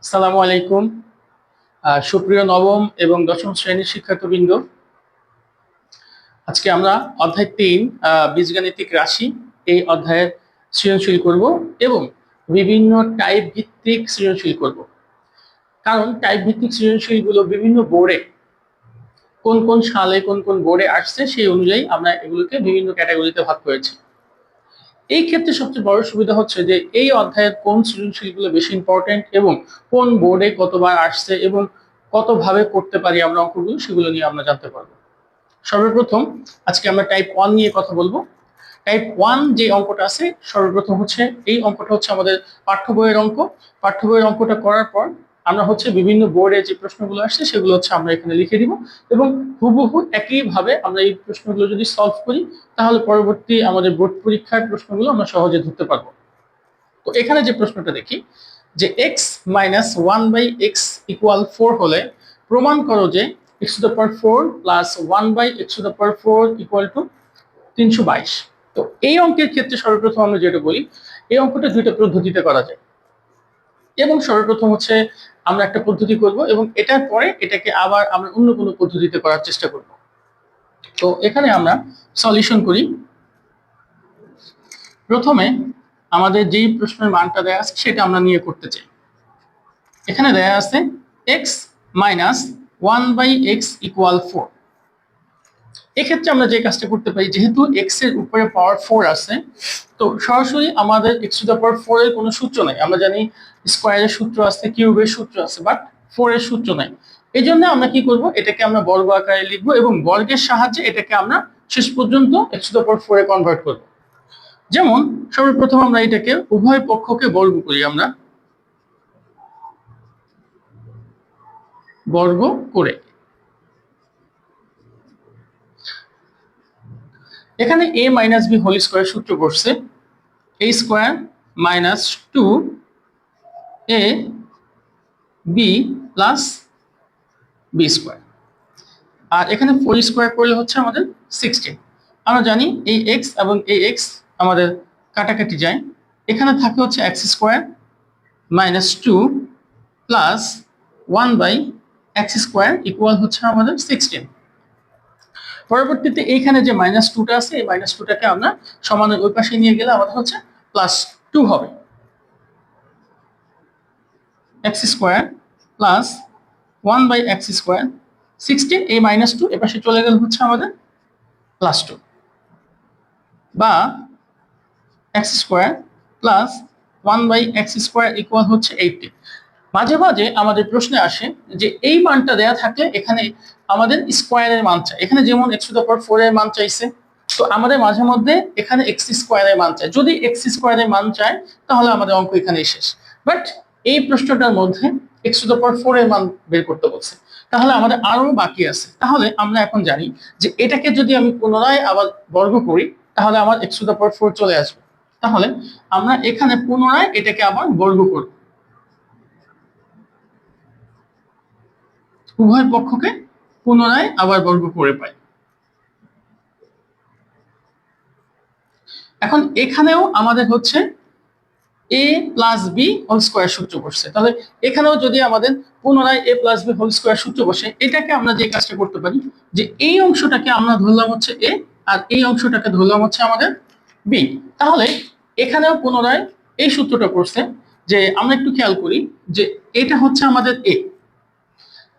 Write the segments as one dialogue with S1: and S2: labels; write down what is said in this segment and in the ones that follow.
S1: আসসালামু আলাইকুম। সুপ্রিয় নবম এবং দশম শ্রেণীর শিক্ষার্থীবৃন্দ, আজকে আমরা অধ্যায় ৩ বীজগাণিতিক রাশি এই অধ্যায়ের সৃজনশীল করব এবং বিভিন্ন টাইপ ভিত্তিক সৃজনশীল করব। কারণ টাইপ ভিত্তিক সৃজনশীলগুলো বিভিন্ন বোর্ডে কোন কোন সালে কোন কোন বোর্ডে আসছে সেই অনুযায়ী আমরা এগুলোকে বিভিন্ন ক্যাটাগরিতে ভাগ করেছি। এই ক্ষেত্রে সবচেয়ে বড় সুবিধা হচ্ছে যে এই অধ্যায়ের কোন সৃজনশীলগুলো বেশি ইম্পর্টেন্ট এবং কোন বোর্ডে কতবার আসছে এবং কতভাবে করতে পারি আমরা অঙ্কগুলো, সেগুলো নিয়ে আমরা জানতে পারবো। সর্বপ্রথম আজকে আমরা টাইপ 1 নিয়ে কথা বলবো। টাইপ 1 যে অঙ্কটা আছে, সর্বপ্রথম হচ্ছে এই অঙ্কটা হচ্ছে আমাদের পাঠ্য বইয়ের অঙ্ক। পাঠ্য বইয়ের অঙ্কটা করার পর আমরা হচ্ছে বিভিন্ন বোর্ডে যে প্রশ্নগুলো আসছে সেগুলো হচ্ছে আমরা এখানে লিখে দিব এবং হুবহু একইভাবে আমরা এই প্রশ্নগুলো যদি সলভ করি তাহলে পরবর্তী আমাদের বোর্ড পরীক্ষার প্রশ্নগুলো আমরা সহজে ধরতে পারবো। তো এখানে যে প্রশ্নটা দেখি যে x মাইনাস 1/x ইকুয়াল 4 হলে প্রমাণ করো যে x to the power 4 plus 1/x to the power 4 equal to 322। তো এই অঙ্কের ক্ষেত্রে সর্বপ্রথম আমরা যেটা বলি, এই অঙ্কটা দুইটা পদ্ধতিতে করা যায় এবং সর্বপ্রথম হচ্ছে আমরা একটা পদ্ধতি করব এবং এটার পরে এটাকে আবার আমরা অন্য কোনো পদ্ধতিতে করার চেষ্টা করব। তো এখানে আমরা সলিউশন করি। প্রথমে আমাদের যেই প্রশ্নের মানটা দেয়া আছে সেটা আমরা নিয়ে করতে চাই। এখানে দেয়া আছে x মাইনাস 1/x ইকুয়াল 4। এক্ষেত্রে আমরা যে কাজটা করতে পারি, যেহেতু x এর উপরে পাওয়ার 4 আছে, তো সরাসরি আমাদের x টু দ্য পাওয়ার 4 এর কোনো সূত্র নাই। আমরা জানি স্কয়ারের সূত্র আছে, কিউবের সূত্র আছে, বাট 4 এর সূত্র নাই। এই জন্য আমরা কি করব, এটাকে আমরা বর্গ আকারে লিখব এবং বর্গের সাহায্যে এটাকে আমরা শেষ পর্যন্ত x to the power 4 A convert করব। যেমন সর্বপ্রথম আমরা এটাকে উভয় পক্ষকে বর্গ করি, আমরা বর্গ করে এখানে a minus B whole square সূত্র বসছে a square minus 2a B plus B square, আর এখানে 4 স্কয়ার করলে হচ্ছে আমাদের 16। আমরা জানি এই x এবং এই x আমাদের কাটাকাটি যায়, এখানে থাকে হচ্ছে x square minus 2 plus 1/x square equal হচ্ছে আমাদের 16। পরবর্তীতে এইখানে যে মাইনাস 2টা আছে, এই মাইনাস 2টাকে আমরা সমানের ওই পাশে নিয়ে গেলে আমাদের হচ্ছে প্লাস 2 হবে। x square plus 1/x square 16, এই মাইনাস 2 এপাশে চলে গেলে হচ্ছে আমাদের প্লাস 2, বা x square plus 1/x square equal হচ্ছে 80। মাঝে মাঝে আমাদের প্রশ্নে আসে যে এই মানটা দেয়া থাকলে এখানে আমাদের স্কয়ারের মান চাই। এখানে যেমন x টু দ্য পাওয়ার 4 এর মান চাইছে, তো আমাদের মাঝে মধ্যে এখানে x স্কয়ারের মান চাই। যদি x স্কয়ারের মান চাই তাহলে আমাদের অঙ্ক এখানেই শেষ। বাট এই প্রশ্নটার মধ্যে x টু দ্য পাওয়ার 4 এর মান বের করতে বলছে, তাহলে আমাদের আরো বাকি আছে। তাহলে আমরা এখন জানি যে এটাকে যদি আমি পুনরায় আবার বর্গ করি তাহলে আমার x টু দ্য পাওয়ার 4 চলে আসবে। তাহলে আমরা এখানে পুনরায় এটাকে আবার বর্গ করব, উভয় পক্ষকে পুনরায় আবার বর্গ করে পাই। এখন এখানেও আমাদের হচ্ছে a plus B whole square সূত্র বসছে, তাহলে এখানেও যদি আমাদের পুনরায় a plus B whole square সূত্র বসে, এটাকে আমরা যে কাজটা করতে পারি যে এই অংশটাকে আমরা ধরলাম হচ্ছে a আর এই অংশটাকে ধরলাম হচ্ছে আমাদের b। তাহলে এখানেও পুনরায় এই সূত্রটা করছে যে আমরা একটু খেয়াল করি যে এটা হচ্ছে আমাদের a,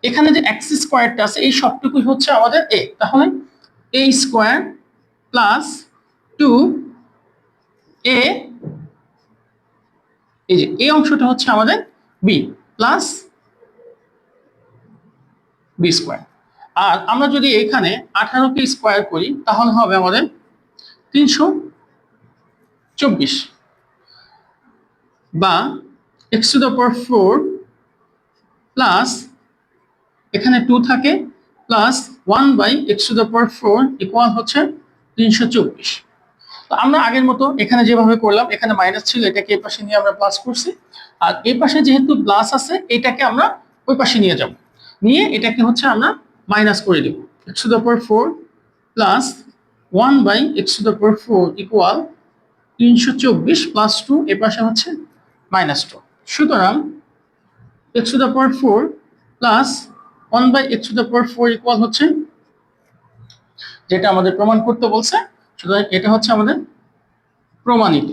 S1: এখানে যে x স্কয়ারটা আছে এই সবটুকুই হচ্ছে আমাদের a। তাহলে a স্কয়ার প্লাস 2a, এই যে এই অংশটা হচ্ছে আমাদের b প্লাস বি স্কয়ার। আর আমরা যদি এখানে 18কে স্কয়ার করি তাহলে হবে আমাদের 324, বা x to the power 4 plus এখানে 2 থাকে plus 1/x to the power 4 equal হচ্ছে 324। তো আমরা আগের মতো এখানে যেভাবে করলাম, এখানে মাইনাস ছিল, এটাকে এই পাশে নিয়ে আমরা প্লাস করছি, আর এই পাশে যেহেতু প্লাস আছে এটাকে আমরা ওই পাশে নিয়ে যাব, নিয়ে এটাকে হচ্ছে আমরা মাইনাস করে দেব। x to the power 4 plus 1/x to the power 4 equal 324 plus 2, এ পাশে হচ্ছে মাইনাস 2। সুতরাং x to the power 4 plus 1/x⁴ equal হচ্ছে যেটা আমাদের প্রমাণ করতে বলছে, সুতরাং এটা হচ্ছে আমাদের প্রমাণিত।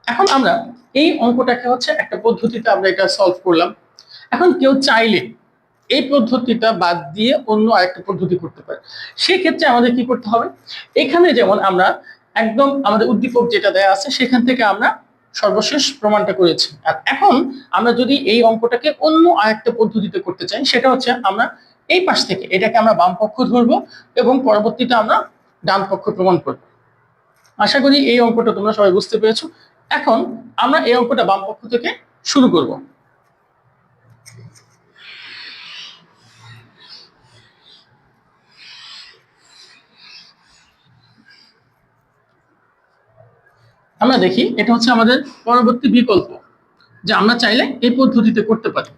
S1: এখন আমরা এই অঙ্কটাকে হচ্ছে একটা পদ্ধতিতে আমরা এটা সলভ করলাম। এখন কেউ চাইলে এই পদ্ধতিটা বাদ দিয়ে অন্য আরেকটা পদ্ধতি করতে পারে। সেক্ষেত্রে আমাদের কি করতে হবে, এখানে যেমন আমরা একদম আমাদের উদ্দীপক যেটা দেয়া আছে সেখান থেকে আমরা সর্বশেষ প্রমাণটা করেছি। আর এখন আমরা যদি এই অঙ্কটাকে অন্য আরেকটা পদ্ধতিতে করতে চাই, সেটা হচ্ছে আমরা এই পাশ থেকে এটাকে আমরা বাম পক্ষ ধরবো এবং পরবর্তীতে আমরা ডান পক্ষ প্রমাণ করব। আশা করি এই অঙ্কটা তোমরা সবাই বুঝতে পেরেছো। এখন আমরা এই অঙ্কটা বাম পক্ষ থেকে শুরু করব। আমরা দেখি এটা হচ্ছে আমাদের পরবর্তী বিকল্প, যে আমরা চাইলে এই পদ্ধতিতে করতে পারি।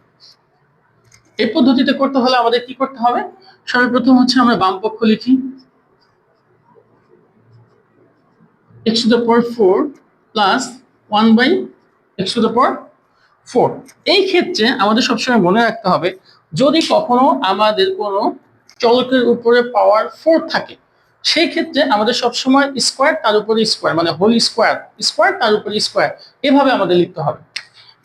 S1: এই পদ্ধতিতে করতে হলে আমাদের কি করতে হবে, সর্বপ্রথম হচ্ছে আমরা বাম পক্ষ লিখি x⁴ প্লাস 1/x⁴। এই ক্ষেত্রে আমাদের সবসময় মনে রাখতে হবে, যদি কখনো আমাদের কোনো চলকের উপরে পাওয়ার 4 থাকে, সেই ক্ষেত্রে আমাদের সবসময় স্কোয়ার তার উপরে স্কোয়ার, মানে হোল স্কোয়ার স্কোয়ার তার উপরে স্কোয়ার, এভাবে আমাদের লিখতে হবে।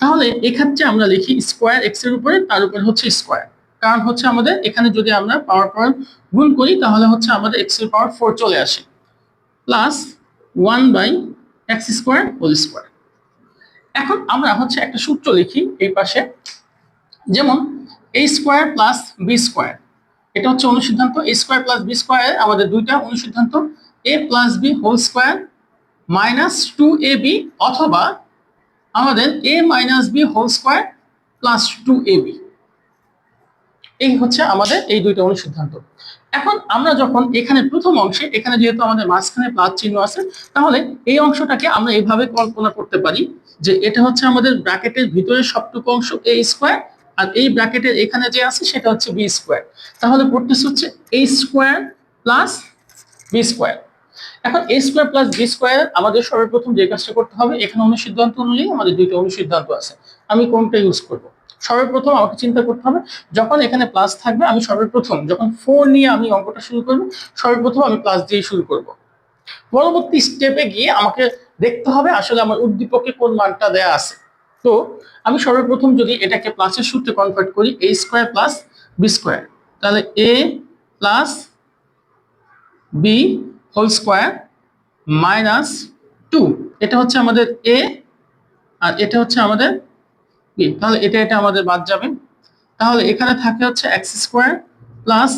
S1: তাহলে এক্ষেত্রে আমরা লিখি স্কোয়ার এক্স এর উপরে তার উপরে হচ্ছে স্কোয়ার, কারণ হচ্ছে আমাদের এখানে যদি আমরা পাওয়ার পাওয়ার গুণ করি তাহলে হচ্ছে আমাদের এক্স এর পাওয়ার 4 চলে আসে, প্লাস 1/x² হোল স্কোয়ার। এখন আমরা হচ্ছে একটা সূত্র লিখি এই পাশে, যেমন a square plus B square, এটা হচ্ছে অনুসিদ্ধান্ত। a square plus B square আমাদের দুইটা অনুসিদ্ধান্ত, a plus B whole square minus 2ab, অথবা আমাদের a minus B whole square plus 2ab। এই হচ্ছে আমাদের এই দুইটা অনুসিদ্ধান্ত। এখন আমরা যখন এখানে প্রথম অংশে, এখানে যেহেতু আমাদের মাঝখানে প্লাস চিহ্ন আছে, তাহলে এই অংশটাকে আমরা এইভাবে কল্পনা করতে পারি যে এটা হচ্ছে আমাদের ব্র্যাকেটের ভিতরে সবটুকু অংশ a স্কোয়ার, আর এই ব্র্যাকেটের এখানে যে আছে সেটা হচ্ছে বি স্কোয়ার। তাহলে পড়তেছে হচ্ছে a square plus B square. এখন a square plus B square আমাদের সর্বপ্রথম যে কাজটা করতে হবে, এখানে অনুসিদ্ধান্ত অনুযায়ী আমাদের দুইটা অনুসিদ্ধান্ত আছে, আমি কোনটা ইউজ করব। সর্বপ্রথম আমাকে চিন্তা করতে হবে, যখন এখানে প্লাস থাকবে আমি সর্বপ্রথম যখন 4 নিয়ে আমি অঙ্কটা শুরু করব, সর্বপ্রথম আমি প্লাস দিয়ে শুরু করব। পরবর্তী স্টেপে গিয়ে আমাকে দেখতে হবে আসলে আমার উদ্দীপকে কোন মানটা দেয়া আছে। তো আমি সর্বপ্রথম যদি এটাকে প্লাসের সূত্রে কনভার্ট করি, a square plus B square, তাহলে a plus B whole square minus 2, এটা হচ্ছে আমাদের a আর এটা হচ্ছে আমাদের b, তাহলে এটা আমাদের বাদ যাবে। তাহলে এখানে থাকে হচ্ছে x² প্লাস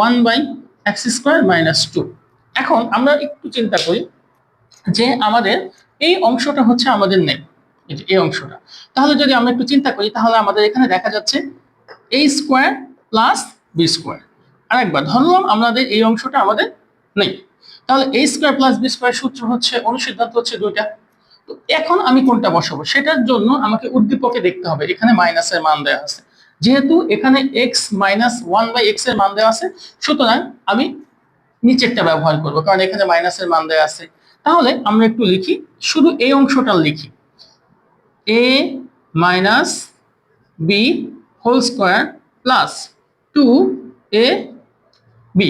S1: 1/x² মাইনাস 2। এখন আমরা একটু চিন্তা করি যে আমাদের এই অংশটা হচ্ছে আমাদের নেই, এই অংশটা। তাহলে যদি আমরা একটু চিন্তা করি, তাহলে আমাদের এখানে দেখা যাচ্ছে a square plus B square. আরেকবার ধরলাম আমাদের এই অংশটা আমাদের নেই, তাহলে a square plus B square সূত্র হচ্ছে, অনুসিদ্ধান্ত হচ্ছে দুইটা। তো এখন আমি কোনটা বসাবো, সেটার জন্য আমাকে উদ্দীপকে দেখতে হবে এখানে মাইনাসের মান দেওয়া আছে। যেহেতু এখানে x মাইনাস 1/x এর মান দেওয়া আছে, সুতরাং আমি নিচেরটা ব্যবহার করব, কারণ এখানে মাইনাসের মান দেওয়া আছে। তাহলে আমরা একটু লিখি, শুধু এই অংশটা লিখি, a minus B whole square plus 2ab।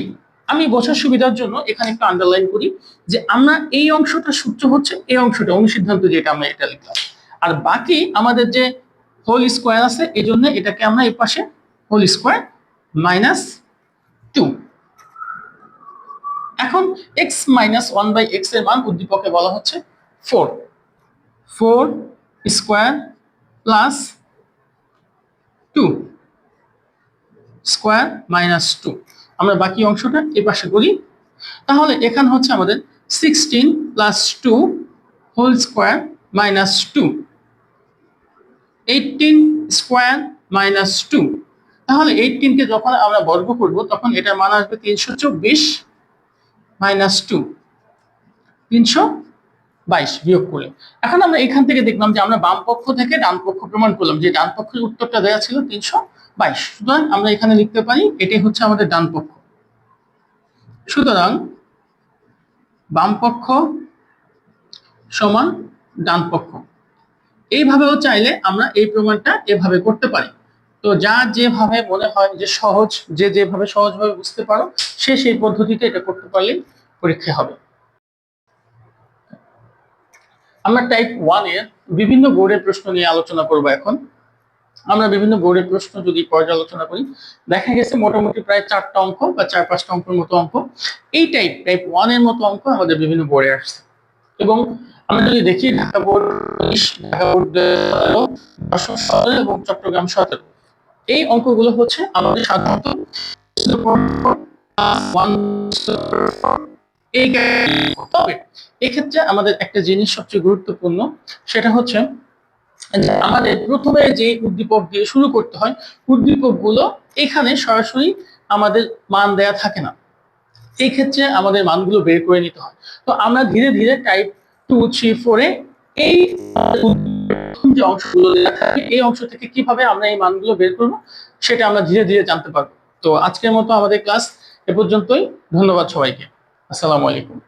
S1: আমি বোঝার সুবিধার জন্য এখানে একটু আন্ডারলাইন করি যে আমরা এই অংশটা সূত্র হচ্ছে এই অংশটা অনুসিদ্ধান্ত, যেটা আমরা এটা লিখলাম। আর বাকি আমাদের যে হোল স্কোয়ার আছে, এই জন্য এটাকে আমরা এই পাশে হোল স্কোয়ার মাইনাস 2। এখন x মাইনাস 1/x এর মান উদ্দীপকে বলা হচ্ছে 4 স্কোয়ার প্লাস 2 স্কোয়ার মাইনাস 2। আমরা বাকি অংশটা এই পাশে করি, তাহলে এখানে হচ্ছে আমাদের 16 plus 2 whole square minus 2, 18 square minus 2। তাহলে 18 কে যখন আমরা বর্গ করব তখন এটার মান আসবে 324 মাইনাস 2, 322 বিয়োগ করে। এখন আমরা এখান থেকে দেখলাম যে আমরা বাম পক্ষ থেকে ডান পক্ষ প্রমাণ করলাম যে ডান পক্ষের উত্তরটা দেওয়া ছিল 322, সুতরাং আমরা এখানে লিখতে পারি এটাই হচ্ছে আমাদের ডান পক্ষ। সুতরাং বাম পক্ষ সমান ডান পক্ষ, এইভাবেও চাইলে আমরা এই প্রমাণটা এভাবে করতে পারি। তো যা যেভাবে মনে হয় যে সহজ, যে যেভাবে সহজভাবে বুঝতে পারো সে সেই পদ্ধতিতে এটা করতে পারলেই পরীক্ষা হবে। আমরা টাইপ 1 এর বিভিন্ন বোর্ডের প্রশ্ন নিয়ে আলোচনা করব এখন। আমরা বিভিন্ন বোর্ডের প্রশ্ন যদি পর্যালোচনা করি, দেখা গেছে মোটামুটি প্রায় 4টা অঙ্ক বা 4-5টা অঙ্কের মতো অঙ্ক এই টাইপ 1 এর মতো অঙ্ক আমাদের বিভিন্ন বোর্ডে আসছে। এবং আমরা যদি দেখি ঢাকা বোর্ড 19, ঢাকা বোর্ড 17, যশোর 17 এবং চট্টগ্রাম 17, এই অঙ্কগুলো হচ্ছে আমাদের সাধারণত এই, তবে এক্ষেত্রে আমাদের একটা জিনিস সবচেয়ে গুরুত্বপূর্ণ, সেটা হচ্ছে আমাদের প্রথমে যে উদ্দীপক দিয়ে শুরু করতে হয়, উদ্দীপকগুলো এখানে সরাসরি আমাদের মান দেয়া থাকে না। এই ক্ষেত্রে আমাদের মানগুলো বের করে নিতে হয়। তো আমরা ধীরে ধীরে টাইপ 2, 3, 4 এ এই যে অংশগুলো দেয়া থাকে এই অংশ থেকে কিভাবে আমরা এই মানগুলো বের করব সেটা আমরা ধীরে ধীরে জানতে পারবো। তো আজকের মতো আমাদের ক্লাস এ পর্যন্তই। ধন্যবাদ সবাইকে। আসসালামু আলাইকুম।